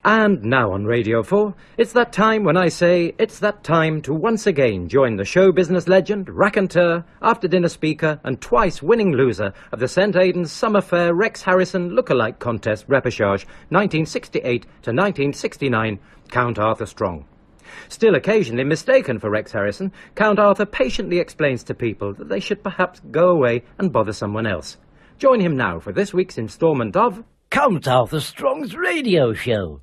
And now on Radio 4, it's that time when I say it's that time to once again join the show business legend, raconteur, after-dinner speaker and twice winning loser of the St. Aidan's Summer Fair Rex Harrison Lookalike Contest Repechage 1968 to 1969, Count Arthur Strong. Still occasionally mistaken for Rex Harrison, Count Arthur patiently explains to people that they should perhaps go away and bother someone else. Join him now for this week's instalment of Count Arthur Strong's radio show.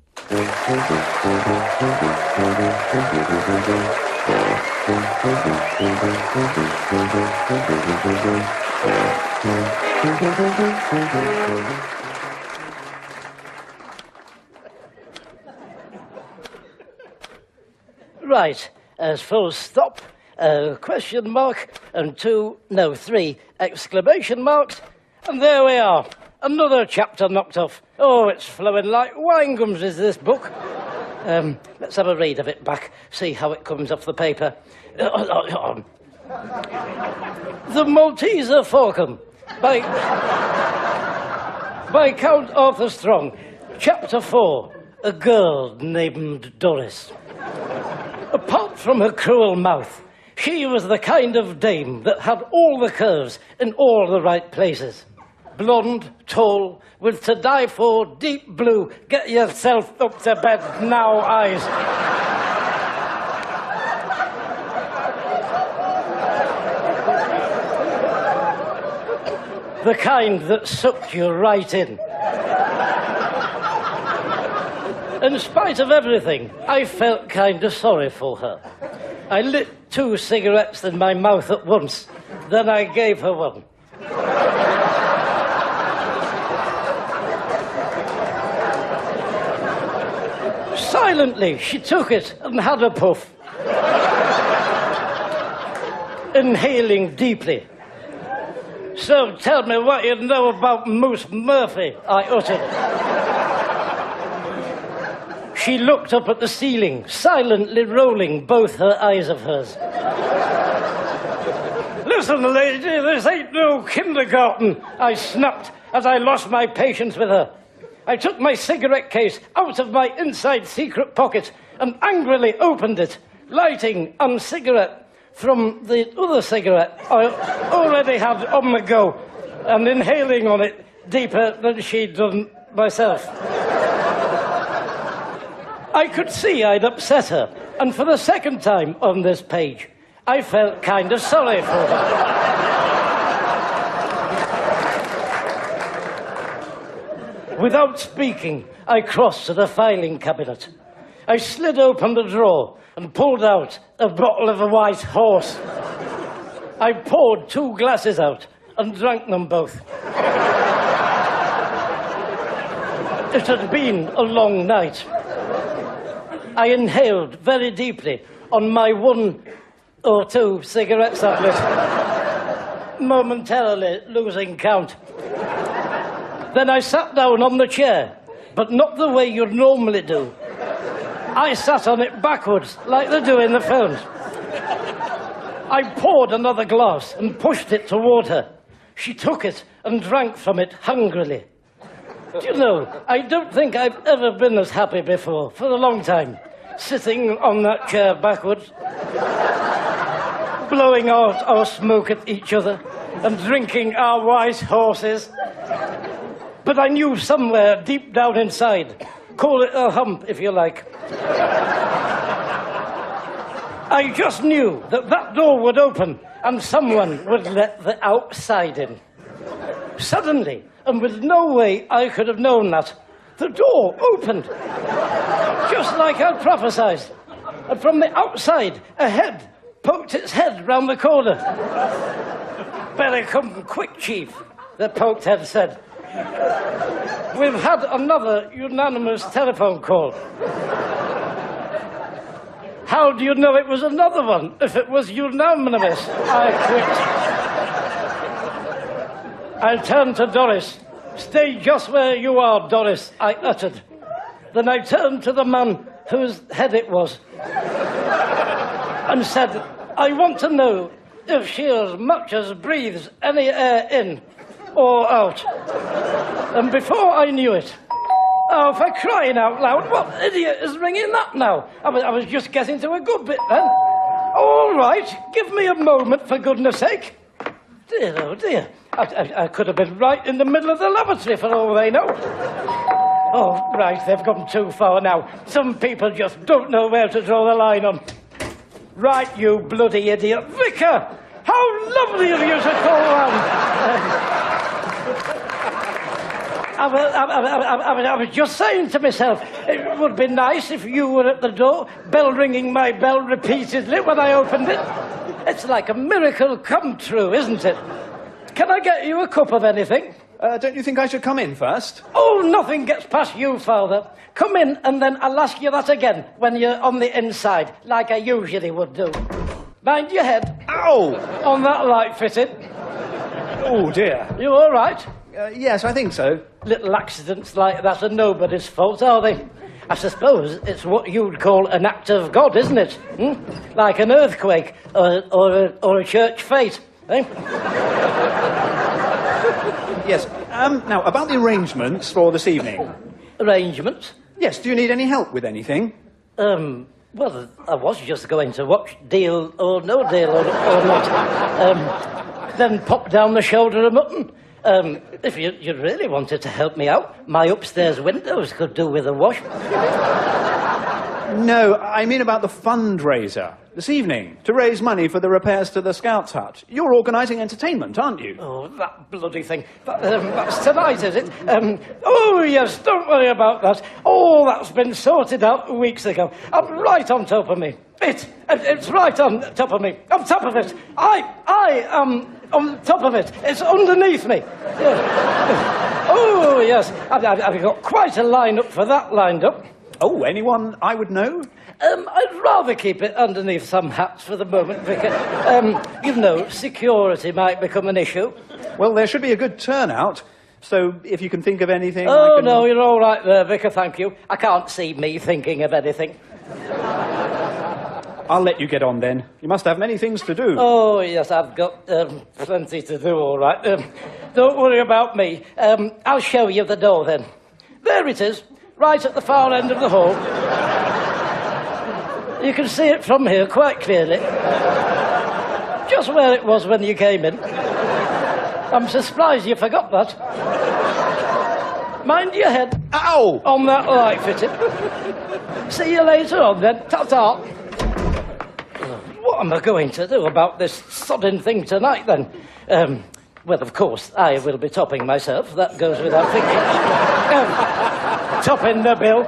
Right, as full stop, question mark, and three exclamation marks, and there we are. Another chapter knocked off. Oh, it's flowing like wine gums, is this book. Let's have a read of it back, see how it comes off the paper. The Malteser Falcon by Count Arthur Strong. Chapter 4, A Girl Named Doris. Apart from her cruel mouth, she was the kind of dame that had all the curves in all the right places. Blonde, tall, with to die for, deep blue, get yourself up to bed now eyes. The kind that sucked you right in. In spite of everything, I felt kind of sorry for her. I lit 2 cigarettes in my mouth at once, then I gave her one. Silently, she took it and had a puff. Inhaling deeply. So tell me what you know about Moose Murphy, I uttered. She looked up at the ceiling, silently rolling both her eyes of hers. Listen, lady, this ain't no kindergarten, I snapped as I lost my patience with her. I took my cigarette case out of my inside secret pocket and angrily opened it, lighting a cigarette from the other cigarette I already had on the go and inhaling on it deeper than she'd done myself. I could see I'd upset her, and for the second time on this page, I felt kind of sorry for her. Without speaking, I crossed to the filing cabinet. I slid open the drawer and pulled out a bottle of a white horse. I poured 2 glasses out and drank them both. It had been a long night. I inhaled very deeply on my 1 or 2 cigarettes I'd lit, momentarily losing count. Then I sat down on the chair, but not the way you'd normally do. I sat on it backwards, like they do in the films. I poured another glass and pushed it toward her. She took it and drank from it hungrily. Do you know, I don't think I've ever been as happy before, for a long time, sitting on that chair backwards, blowing out our smoke at each other and drinking our white horses. But I knew somewhere deep down inside, call it a hump if you like, I just knew that that door would open and someone would let the outside in. Suddenly, and with no way I could have known that, the door opened, just like I'd prophesied. And from the outside, a head poked its head round the corner. Better come quick, Chief, the poked head said. We've had another unanimous telephone call. How do you know it was another one if it was unanimous? I quit. I turned to Doris. Stay just where you are, Doris, I uttered. Then I turned to the man whose head it was and said, I want to know if she as much as breathes any air in or out. And before I knew it, Oh, for crying out loud, what idiot is ringing that now? I was just getting to a good bit then. All right, give me a moment, for goodness sake. Dear, oh dear. I could have been right in the middle of the lavatory for all they know. Oh, right, they've gone too far now. Some people just don't know where to draw the line on. Right, you bloody idiot. Vicar, how lovely of you to call round. I was just saying to myself, it would be nice if you were at the door, bell ringing my bell repeatedly when I opened it. It's like a miracle come true, isn't it? Can I get you a cup of anything? Don't you think I should come in first? Oh, nothing gets past you, Father. Come in and then I'll ask you that again when you're on the inside, like I usually would do. Mind your head. Ow! On that light fitting. Oh, dear. You all right? Yes, I think so. Little accidents like that are nobody's fault, are they? I suppose it's what you'd call an act of God, isn't it? Like an earthquake or a church fete, eh? Yes. Now, about the arrangements for this evening. Arrangements? Yes, do you need any help with anything? Well, I was just going to watch Deal or No Deal or not. Then pop down the shoulder of mutton. If you really wanted to help me out, my upstairs windows could do with a wash. No, I mean about the fundraiser this evening to raise money for the repairs to the Scouts hut. You're organising entertainment, aren't you? Oh, that bloody thing. That's tonight, is it? Oh, yes, don't worry about that. Oh, that's been sorted out weeks ago. I'm right on top of me. It's right on top of me. On top of it. I am on top of it. It's underneath me. Yeah. Oh, yes. I've got quite a line-up for that lined up. Oh, anyone I would know? I'd rather keep it underneath some hats for the moment, Vicar. You know, security might become an issue. Well, there should be a good turnout, so if you can think of anything... Oh, no, you're all right there, Vicar, thank you. I can't see me thinking of anything. I'll let you get on, then. You must have many things to do. Oh, yes, I've got plenty to do, all right. Don't worry about me. I'll show you the door, then. There it is. Right at the far end of the hall. You can see it from here quite clearly. Just where it was when you came in. I'm surprised you forgot that. Mind your head. Ow! On that light fitting. See you later on then. Ta-ta. What am I going to do about this sodding thing tonight then? Well, of course, I will be topping myself. That goes without thinking. Topping the bill.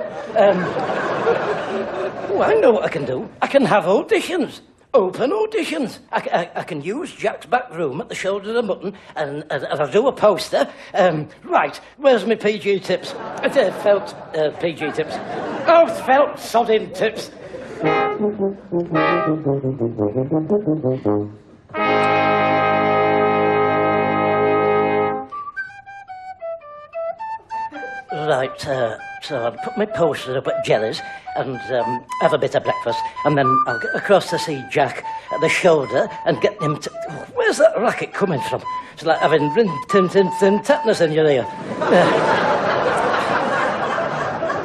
Oh, I know what I can do. I can have auditions. Open auditions. I can use Jack's back room at the Shoulder of the Mutton and I'll do a poster. Right, where's my PG tips? Felt PG tips. Oh, felt sodding tips. Right, so I'll put my poster up at Jelly's and have a bit of breakfast, and then I'll get across to see Jack at the Shoulder and get him to... Oh, where's that racket coming from? It's like having tetanus in your ear.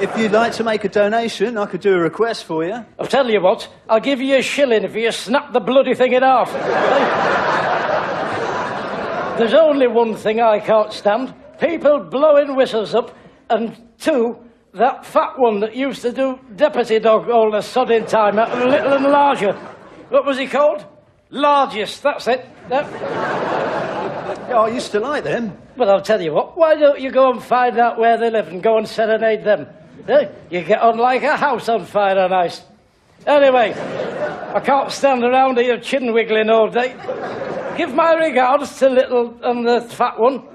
If you'd like to make a donation, I could do a request for you. I'll tell you what, I'll give you a shilling if you snap the bloody thing in half. There's only one thing I can't stand. People blowing whistles up, and two, that fat one that used to do deputy dog all the sodding time at Little and Larger. What was he called? Largest, that's it. Yep. Yeah, I used to like them. Well, I'll tell you what, why don't you go and find out where they live and go and serenade them? You get on like a house on fire on ice. Anyway, I can't stand around here chin wiggling all day. Give my regards to Little and the fat one.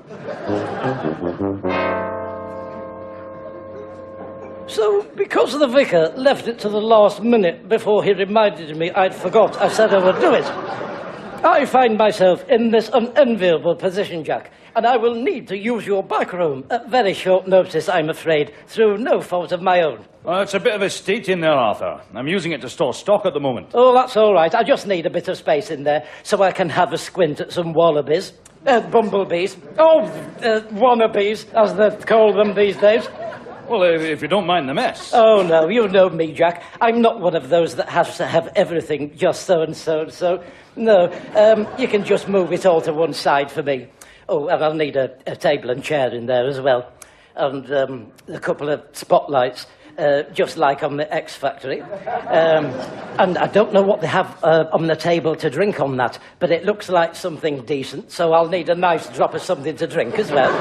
So, because the vicar left it to the last minute before he reminded me I'd forgot I said I would do it, I find myself in this unenviable position, Jack, and I will need to use your back room at very short notice, I'm afraid, through no fault of my own. Well, it's a bit of a state in there, Arthur. I'm using it to store stock at the moment. Oh, that's all right. I just need a bit of space in there so I can have a squint at some wallabies. Bumblebees. Oh, wannabes, as they call them these days. Well, if you don't mind the mess. Oh, no, you know me, Jack. I'm not one of those that has to have everything just so and so and so. No, you can just move it all to one side for me. Oh, and I'll need a table and chair in there as well. And a couple of spotlights, just like on the X Factory. And I don't know what they have on the table to drink on that, but it looks like something decent, so I'll need a nice drop of something to drink as well.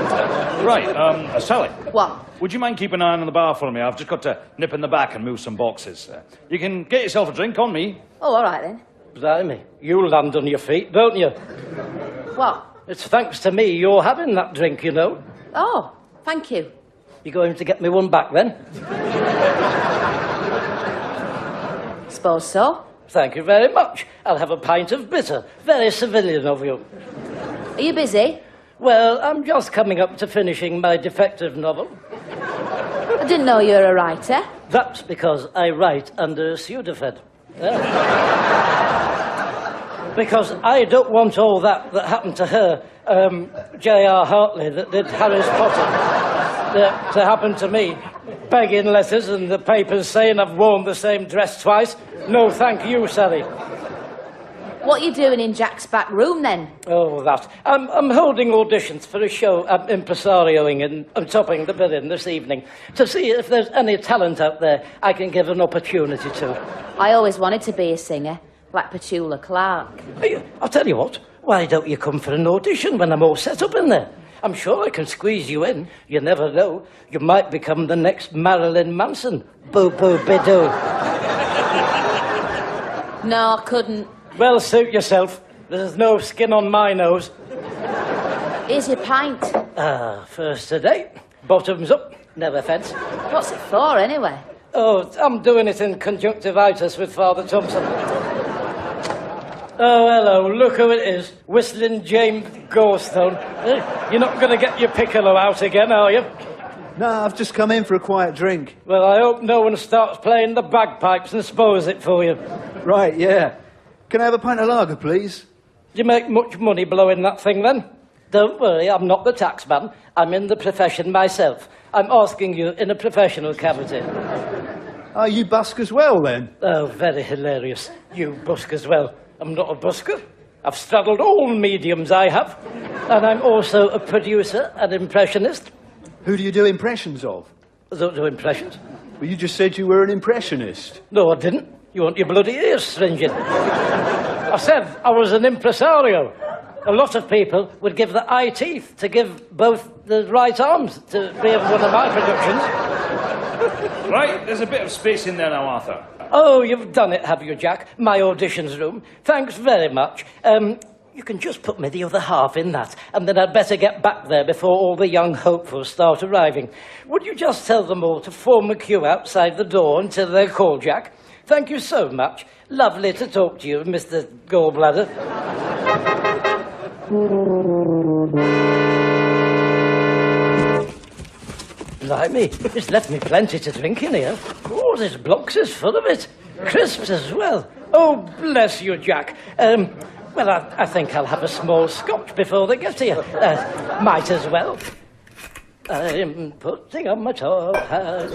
Right, Sally. What? Would you mind keeping an eye on the bar for me? I've just got to nip in the back and move some boxes. You can get yourself a drink on me. Oh, all right then. Blimey, you land on your feet, don't you? What? It's thanks to me you're having that drink, you know. Oh, thank you. You going to get me one back, then? Suppose so. Thank you very much. I'll have a pint of bitter. Very civilian of you. Are you busy? Well, I'm just coming up to finishing my defective novel. I didn't know you were a writer. That's because I write under Sudafed. Because I don't want all that happened to her, J.R. Hartley, that did Harry Potter, to happen to me. Begging letters and the papers saying I've worn the same dress twice. No, thank you, Sally. What are you doing in Jack's back room, then? Oh, that. I'm holding auditions for a show I'm impresarioing and topping the billing this evening to see if there's any talent out there I can give an opportunity to. I always wanted to be a singer, like Petula Clark. Hey, I'll tell you what, why don't you come for an audition when I'm all set up in there? I'm sure I can squeeze you in. You never know. You might become the next Marilyn Manson. Boo-boo-bidoo. No, I couldn't. Well, suit yourself. There's no skin on my nose. Here's your pint. First to date. Bottoms up. No offence. What's it for, anyway? Oh, I'm doing it in conjunctivitis with Father Thompson. Oh, hello, look who it is. Whistling James Gorstone. You're not going to get your piccolo out again, are you? No, I've just come in for a quiet drink. Well, I hope no one starts playing the bagpipes and spoils it for you. Right, yeah. Can I have a pint of lager, please? Do you make much money blowing that thing, then? Don't worry, I'm not the tax man. I'm in the profession myself. I'm asking you in a professional cavity. Oh, you busk as well, then? Oh, very hilarious. You busk as well. I'm not a busker. I've straddled all mediums, I have. And I'm also a producer and impressionist. Who do you do impressions of? I don't do impressions. Well, you just said you were an impressionist. No, I didn't. You want your bloody ears stringing. I said I was an impresario. A lot of people would give the eye teeth to give both the right arms to be in one of my productions. Right, there's a bit of space in there now, Arthur. Oh, you've done it, have you, Jack? My auditions room. Thanks very much. You can just put me the other half in that, and then I'd better get back there before all the young hopefuls start arriving. Would you just tell them all to form a queue outside the door until they're called, Jack? Thank you so much. Lovely to talk to you, Mr. Gallbladder. Blimey, it's left me plenty to drink in here. Oh, this box is full of it. Crisps as well. Oh, bless you, Jack. Well, I think I'll have a small scotch before they get here. Might as well. I'm putting on my top hat,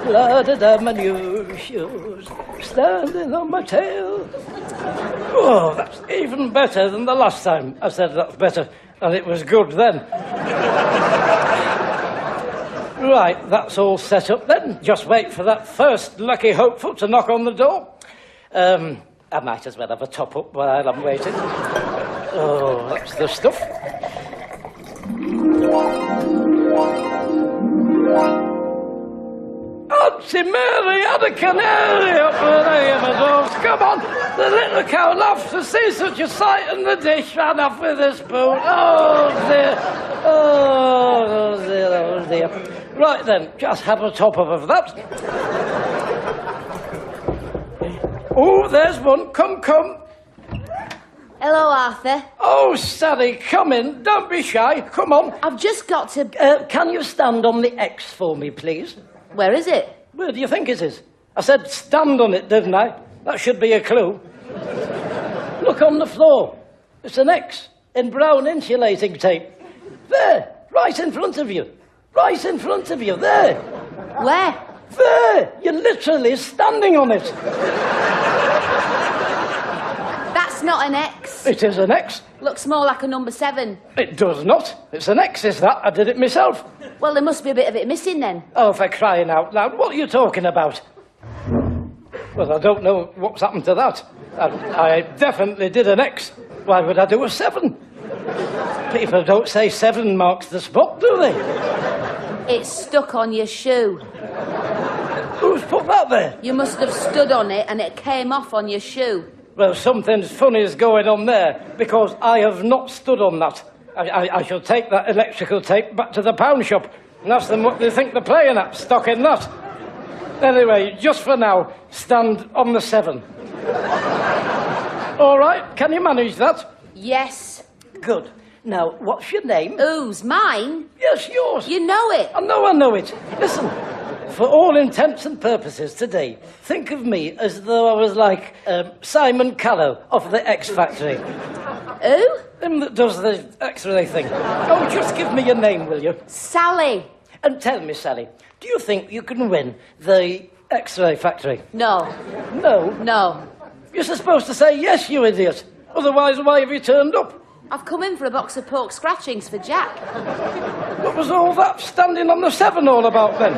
blooded on my new shoes, standing on my tail. Oh, that's even better than the last time I said that's better, and it was good then. Right, that's all set up then. Just wait for that first lucky hopeful to knock on the door. I might as well have a top-up while I'm waiting. Oh, that's the stuff. Auntie Mary had a canary up there, my dogs. Come on, the little cow laughs to see such a sight, and the dish ran off with a spoon. Oh dear, oh dear, oh dear. Right then, just have a top-up of that. Oh, there's one. Come. Hello, Arthur. Oh, Sally, come in. Don't be shy. Come on. I've just got to... Can you stand on the X for me, please? Where is it? Where do you think it is? I said stand on it, didn't I? That should be a clue. Look on the floor. It's an X in brown insulating tape. There, right in front of you. Right in front of you, there. Where? There! You're literally standing on it. That's not an X. It is an X. Looks more like a number 7. It does not. It's an X, is that? I did it myself. Well, there must be a bit of it missing then. Oh, for crying out loud, what are you talking about? Well, I don't know what's happened to that. I definitely did an X. Why would I do a 7? People don't say 7 marks the spot, do they? It's stuck on your shoe. Who's put that there? You must have stood on it and it came off on your shoe. Well, something funny is going on there, because I have not stood on that. I shall take that electrical tape back to the pound shop and ask them what they think they're playing at, stuck in that. Anyway, just for now, stand on the 7. All right, can you manage that? Yes. Good. Now, what's your name? Whose? Mine? Yes, yours. You know it. I know it. Listen, for all intents and purposes today, think of me as though I was like Simon Callow of the X Factory. Who? Him that does the X-ray thing. Oh, just give me your name, will you? Sally. And tell me, Sally, do you think you can win the X-ray factory? No. No. No. You're supposed to say yes, you idiot. Otherwise, why have you turned up? I've come in for a box of pork scratchings for Jack. What was all that standing on the 7 all about then?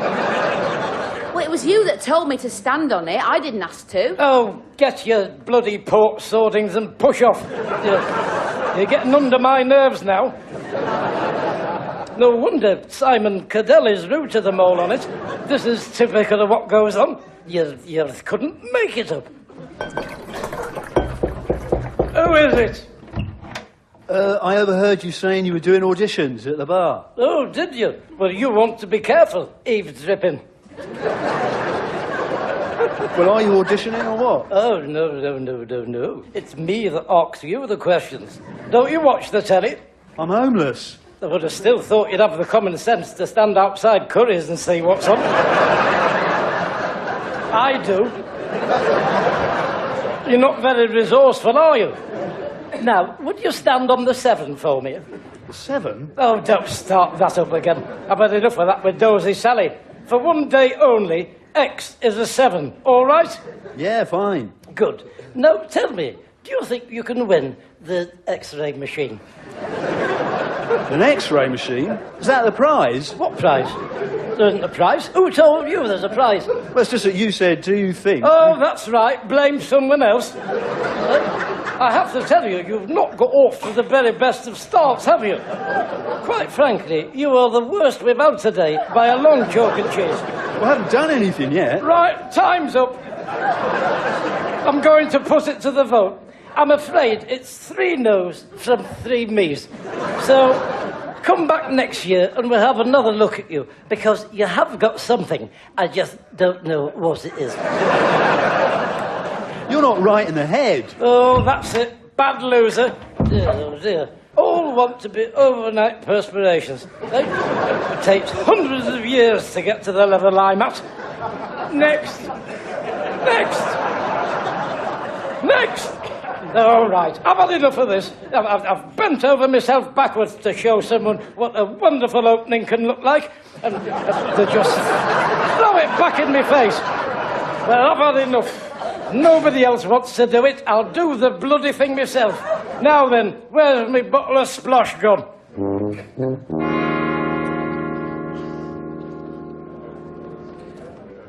Well, it was you that told me to stand on it. I didn't ask to. Oh, get your bloody pork swordings and push off. You're getting under my nerves now. No wonder Simon Cadell is rude to them all on it. This is typical of what goes on. You couldn't make it up. Who is it? I overheard you saying you were doing auditions at the bar. Oh, did you? Well, you want to be careful, eavesdripping. Well, are you auditioning or what? Oh, no. It's me that asks you the questions. Don't you watch the telly? I'm homeless. I would have still thought you'd have the common sense to stand outside Curry's and see what's on. I do. You're not very resourceful, are you? Now, would you stand on the 7 for me? 7? Oh, don't start that up again. I've had enough of that with Dozy Sally. For one day only, X is a 7, all right? Yeah, fine. Good. Now, tell me, do you think you can win the X-ray machine? An X-ray machine? Is that the prize? What prize? There isn't a prize. Who told you there's a prize? Well, it's just that you said, do you think? Oh, that's right. Blame someone else. I have to tell you, you've not got off to the very best of starts, have you? Quite frankly, you are the worst we've had today by a long chalk and cheese. Well, I haven't done anything yet. Right, time's up. I'm going to put it to the vote. I'm afraid it's 3 no's from 3 me's. So, come back next year and we'll have another look at you, because you have got something. I just don't know what it is. You're not right in the head. Oh, that's it. Bad loser. Dear, oh dear. All want to be overnight perspirations. It takes hundreds of years to get to the level I'm at. Next. All right, I've had enough of this. I've bent over myself backwards to show someone what a wonderful opening can look like, and they just throw it back in my face. Well, I've had enough. Nobody else wants to do it. I'll do the bloody thing myself. Now then, where's my bottle of splosh gone?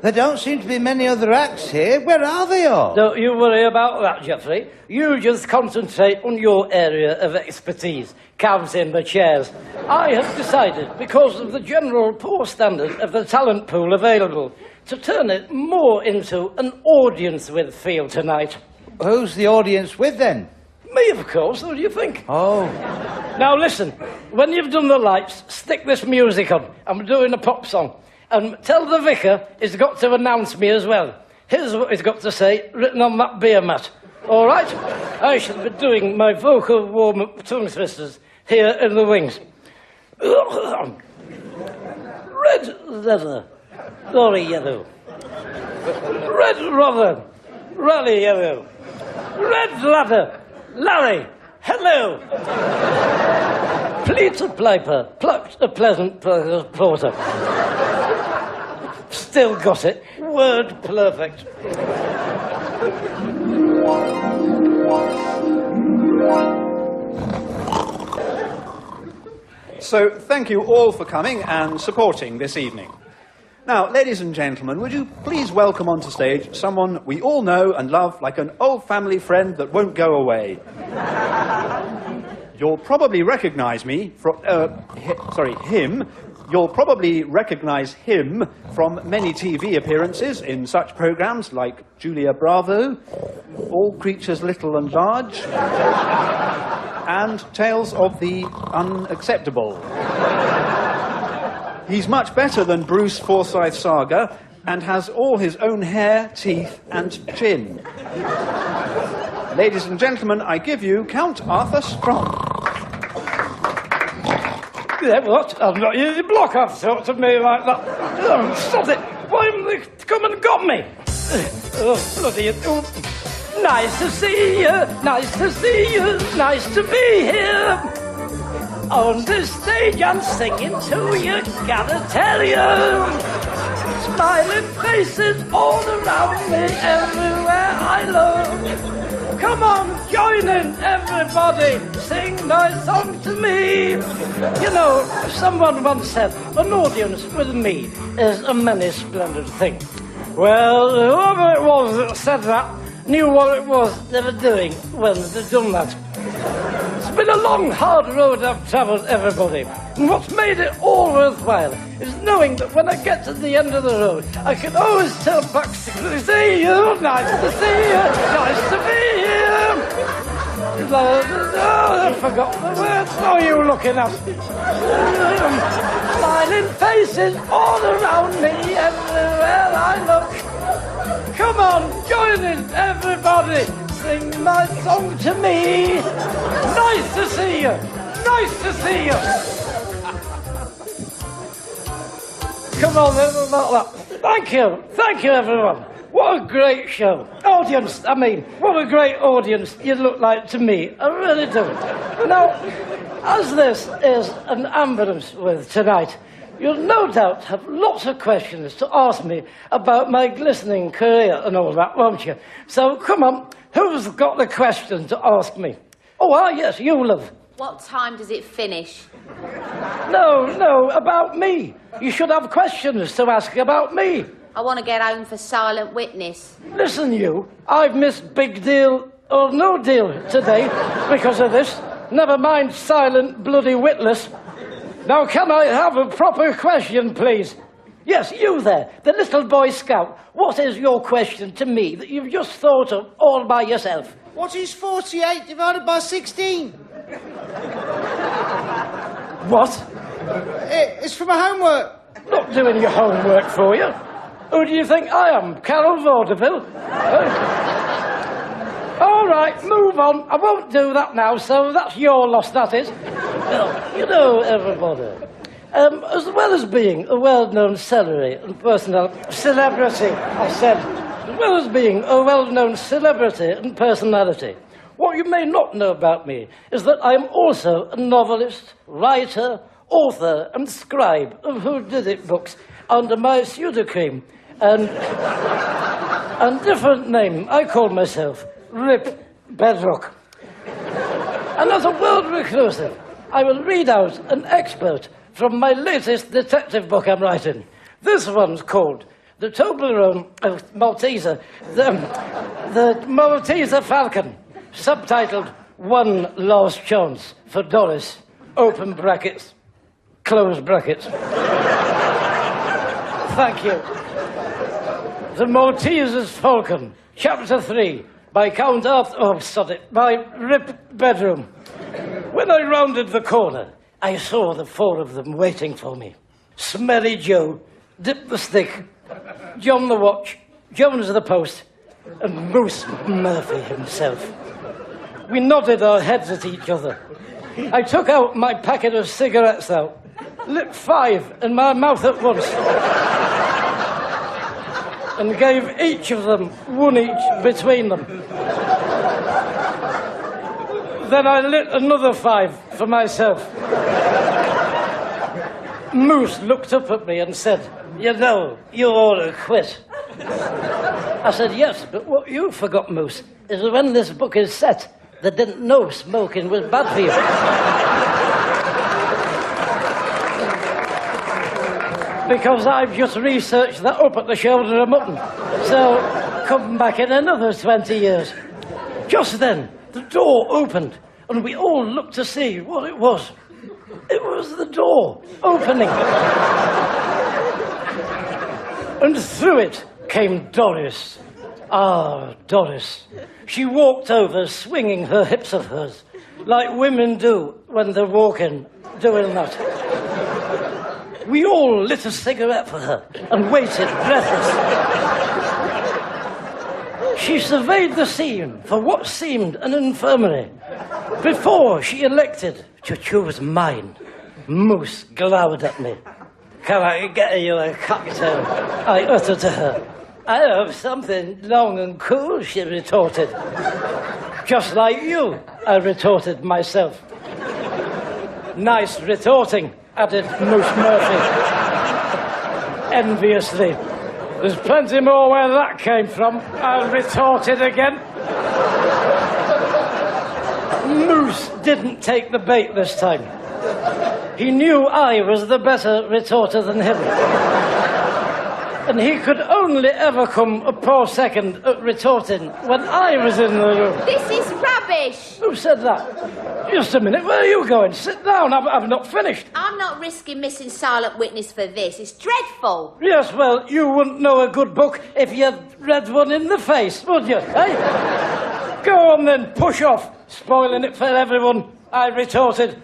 There don't seem to be many other acts here. Where are they all? Don't you worry about that, Geoffrey. You just concentrate on your area of expertise, counting the chairs. I have decided, because of the general poor standard of the talent pool available, to turn it more into an audience with feel tonight. Who's the audience with then? Me, of course. What do you think? Oh. Now listen, when you've done the lights, stick this music on. I'm doing a pop song. And tell the vicar he's got to announce me as well. Here's what he's got to say, written on that beer mat. All right? I shall be doing my vocal warm-up tongue twisters here in the wings. Red leather, lorry yellow. Red rother, rally yellow. Red ladder, Larry, hello. Pleated piper, plucked a pleasant porter. Still got it. Word perfect. So, thank you all for coming and supporting this evening. Now, ladies and gentlemen, would you please welcome onto stage someone we all know and love like an old family friend that won't go away. You'll probably recognize me from, him. You'll probably recognize him from many TV appearances in such programs like Julia Bravo, All Creatures Little and Large, and Tales of the Unacceptable. He's much better than Bruce Forsyth Saga and has all his own hair, teeth, and chin. Ladies and gentlemen, I give you Count Arthur Strong. Yeah, what? I'm not using block off talk to me like that. Oh, stop it. Why haven't they come and got me? Oh, bloody... Oh. Nice to see you, nice to see you, nice to be here. On this stage I'm singing to you, gotta tell you. Smiling faces all around me, everywhere I look. Come on, join in, everybody, sing my song to me. You know, someone once said, an audience with me is a many splendid thing. Well, whoever it was that said that knew what it was they were doing when they'd done that. It's been a long, hard road I've travelled, everybody. And what's made it all worthwhile is knowing that when I get to the end of the road, I can always tell back to see you, nice to see you, nice to be here. Oh, I forgot the words. What are you looking at? Smiling faces all around me, everywhere I look. Come on, join in, everybody. Sing my song to me. Nice to see you. Nice to see you. Come on, then, about that. Thank you. Thank you, everyone. What a great show. Audience, what a great audience you look like to me. I really do. Now, as this is an ambulance with tonight, you'll no doubt have lots of questions to ask me about my glistening career and all that, won't you? So, come on, who's got the question to ask me? Oh, yes, you, love. What time does it finish? No, about me. You should have questions to ask about me. I want to get home for Silent Witness. Listen, you, I've missed Big Deal or No Deal today because of this. Never mind Silent Bloody Witless. Now, can I have a proper question, please? Yes, you there, the little Boy Scout. What is your question to me that you've just thought of all by yourself? What is 48 divided by 16? What? It's from a homework. Not doing your homework for you. Who do you think I am, Carol Vaudeville? All right, move on. I won't do that now, so that's your loss, that is. Well, you know, everybody, as well as being a well-known celebrity, as well as being a well-known celebrity and personality, what you may not know about me is that I am also a novelist, writer, author, and scribe of Who Did It books under my pseudonym and different name. I call myself Rip Bedrock. And as a world reclusive, I will read out an excerpt from my latest detective book I'm writing. This one's called The Toblerone of Malteser, the Malteser Falcon, subtitled One Last Chance for Doris, open brackets, close brackets. Thank you. The Malteser's Falcon, Chapter 3, by Count Arthur, by Rip Bedroom. When I rounded the corner, I saw the four of them waiting for me. Smelly Joe, Dip the Stick, John the Watch, Jones the Post, and Moose Murphy himself. We nodded our heads at each other. I took out my packet of cigarettes out, lit 5 in my mouth at once, and gave each of them one each between them. Then I lit another 5 for myself. Moose looked up at me and said, You know, you ought to quit. I said, yes, but what you forgot, Moose, is that when this book is set, they didn't know smoking was bad for you. Because I've just researched that up at the shoulder of mutton. So, come back in another 20 years. Just then, the door opened, and we all looked to see what it was. It was the door opening. And through it came Doris. Ah, Doris. She walked over, swinging her hips of hers, like women do when they're walking, doing that. We all lit a cigarette for her and waited breathless. She surveyed the scene for what seemed an infirmary before she elected to choose mine. Moose glowered at me. Can I get you a cocktail? I uttered to her. I have something long and cool, she retorted. Just like you, I retorted myself. Nice retorting, added Moose Murphy. Enviously. There's plenty more where that came from, I retorted again. Moose didn't take the bait this time. He knew I was the better retorter than him. And he could only ever come a poor second at retorting when I was in the room. This is rubbish. Who said that? Just a minute, where are you going? Sit down, I've not finished. I'm not risking missing silent witness for this. It's dreadful. Yes, well, you wouldn't know a good book if you'd read one in the face, would you, eh? Go on then, push off. Spoiling it for everyone, I retorted.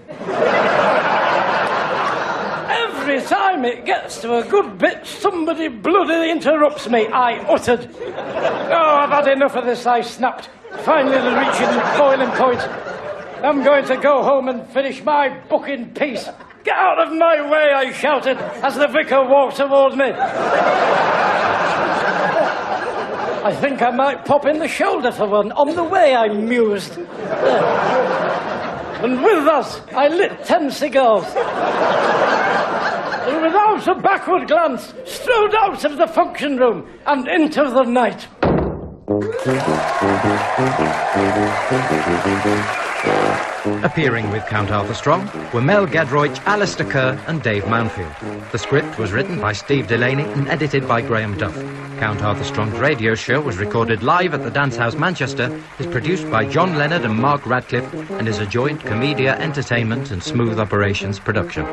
Every time it gets to a good bit, somebody bloody interrupts me, I uttered. Oh, I've had enough of this, I snapped, finally reaching the boiling point. I'm going to go home and finish my book in peace. Get out of my way, I shouted, as the vicar walked towards me. I think I might pop in the shoulder for one. On the way, I mused. And with that, I lit 10 cigars. And without a backward glance, strode out of the function room and into the night. Appearing with Count Arthur Strong were Mel Gedroych, Alistair Kerr and Dave Mounfield. The script was written by Steve Delaney and edited by Graham Duff. Count Arthur Strong's radio show was recorded live at the Dance House Manchester, is produced by John Leonard and Mark Radcliffe, and is a joint Comedia Entertainment and Smooth Operations production.